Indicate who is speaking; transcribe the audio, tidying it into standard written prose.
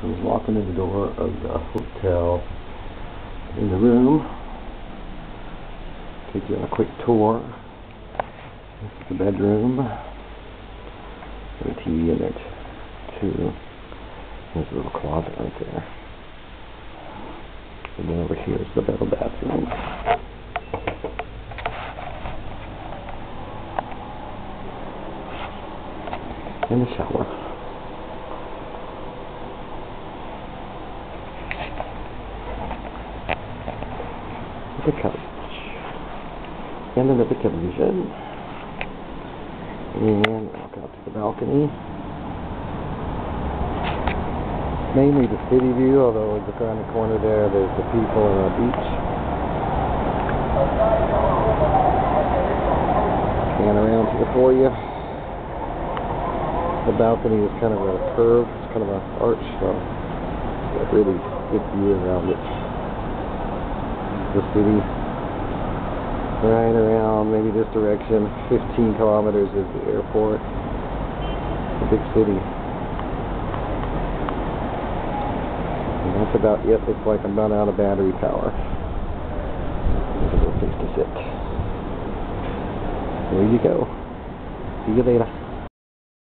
Speaker 1: I'm just walking in the door of the hotel. In the room, take you on a quick tour. This is the bedroom. There's a TV in it too. There's a little closet right there. And then over here is the bathroom. And the shower. The couch. And another television. And walk out to the balcony. Mainly the city view, although we look around the corner there, there's the people and the beach. Pan around here for you. The balcony is kind of a curve, it's kind of an arch, so it's got a really good view around it. The city right around maybe this direction. 15 kilometers is the airport. It's a big city. And that's about it. Looks like I'm about out of battery power. There's a little place to sit. There you go. See you later.